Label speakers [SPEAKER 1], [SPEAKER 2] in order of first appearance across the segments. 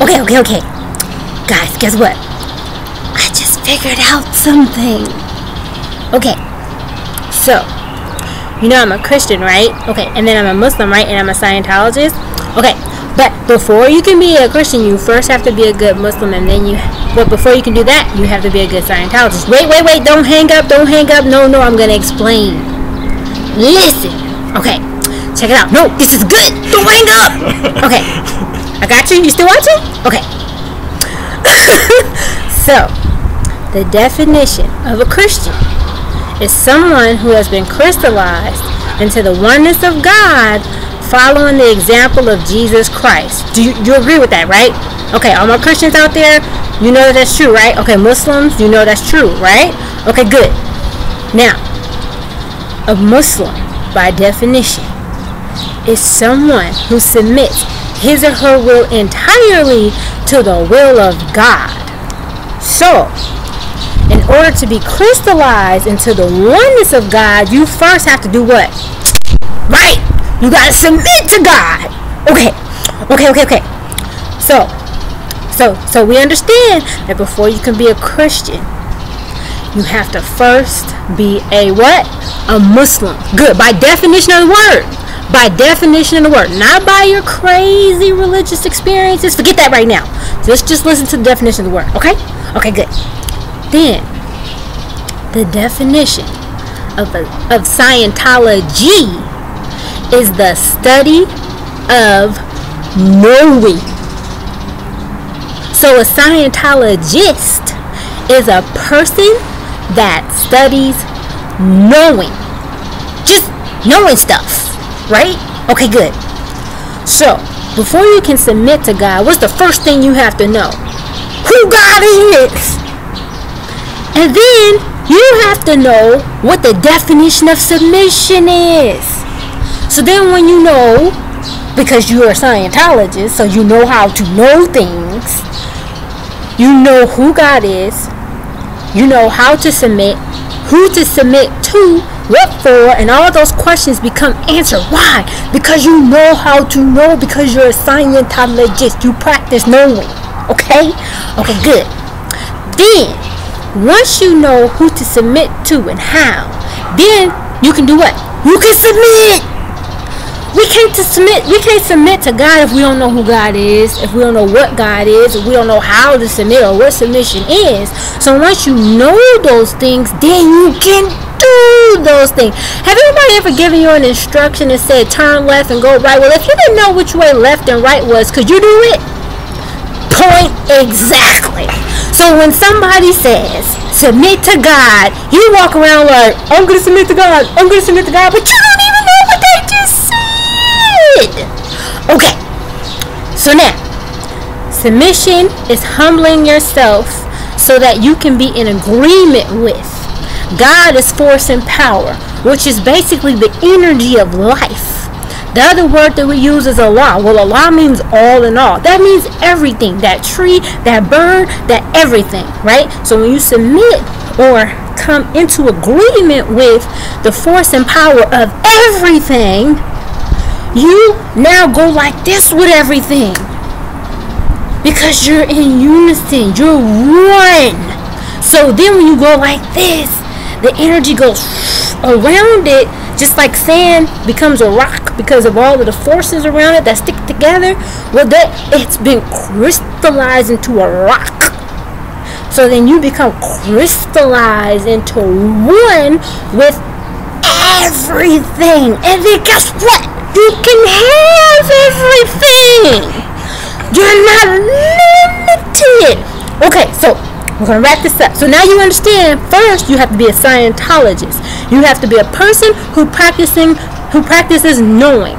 [SPEAKER 1] Okay. Guys, guess what? I just figured out something. Okay, so, I'm a Christian, right? Okay, and then I'm a Muslim, right? And I'm a Scientologist. Okay, but before you can be a Christian, you first have to be a good Muslim, and then but before you can do that, you have to be a good Scientologist. Wait, don't hang up. No, I'm gonna explain. Listen. Okay, check it out. No, this is good. Don't hang up. Okay, I got you. You still watching? Okay. So, the definition of a Christian is someone who has been crystallized into the oneness of God, following the example of Jesus Christ. Do you agree with that, right? Okay, all my Christians out there, you know that's true, right? Okay, Muslims, you know that's true, right? Okay, good. Now, a Muslim, by definition, is someone who submits his or her will entirely to the will of God. So, in order to be crystallized into the oneness of God, you first have to do what? Right! You gotta submit to God. Okay. So we understand that before you can be a Christian, you have to first be a what? A Muslim. Good. By definition of the word. Not by your crazy religious experiences. Forget that right now. Just listen to the definition of the word. Okay? Okay, good. Then, the definition of Scientology is the study of knowing. So a Scientologist is a person that studies knowing. Just knowing stuff, right? Okay, good. So, before you can submit to God, what's the first thing you have to know? Who God is! And then, you have to know what the definition of submission is. So then when you know, because you're a Scientologist, so you know how to know things, you know who God is, you know how to submit, who to submit to, what for, and all those questions become answered. Why? Because you know how to know, because you're a Scientologist. You practice knowing. Okay? Okay, good. Then, once you know who to submit to and how, then you can do what? You can submit. We can't submit to God if we don't know who God is, if we don't know what God is, if we don't know how to submit or what submission is. So once you know those things, then you can do those things. Have anybody ever given you an instruction and said turn left and go right? Well, if you didn't know which way left and right was, could you do it? Point exactly. So when somebody says submit to God, you walk around like, I'm going to submit to God, but you don't even know what they just said. Okay, so now, submission is humbling yourself so that you can be in agreement with. God is force and power, which is basically the energy of life. The other word that we use is Allah. Well, Allah means all in all. That means everything. That tree, that bird, that everything, right? So when you submit or come into agreement with the force and power of everything, you now go like this with everything. Because you're in unison. You're one. So then when you go like this, the energy goes around it, just like sand becomes a rock because of all of the forces around it that stick together. Well, it's been crystallized into a rock. So then you become crystallized into one with everything. And then guess what? You can have everything. You're not limited. Okay, so we're going to wrap this up. So now you understand, first you have to be a Scientologist. You have to be a person who practices knowing.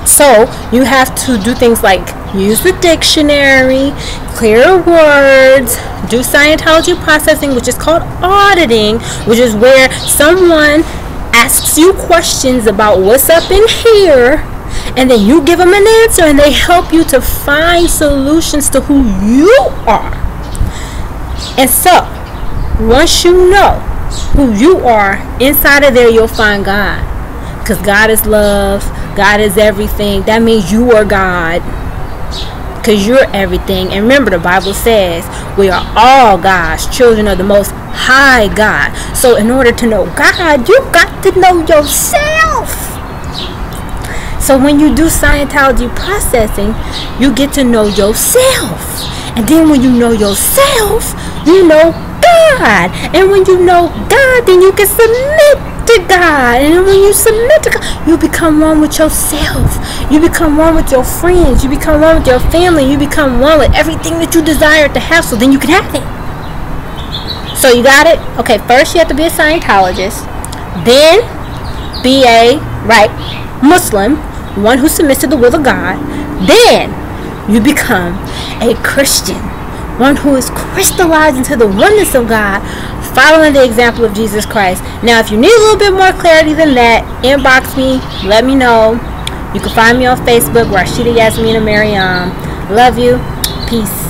[SPEAKER 1] So you have to do things like use the dictionary, clear words, do Scientology processing, which is called auditing, which is where someone asks you questions about what's up in here, and then you give them an answer, and they help you to find solutions to who you are. And so, once you know who you are, inside of there you'll find God. Because God is love. God is everything. That means you are God. because you're everything. And remember, the Bible says we are all God's children of the Most High God. So in order to know God, you got to know yourself. So when you do Scientology processing, you get to know yourself. And then when you know yourself, you know God. And when you know God, then you can submit to God. And when you submit to God, you become one with yourself. You become one with your friends. You become one with your family. You become one with everything that you desire to have, so then you can have it. So you got it? Okay, first you have to be a Scientologist. Then be a Muslim, one who submits to the will of God. Then you become a Christian, one who is crystallized into the oneness of God, following the example of Jesus Christ. Now, if you need a little bit more clarity than that, inbox me, let me know. You can find me on Facebook, Rashida Yasmina Mariam. Love you. Peace.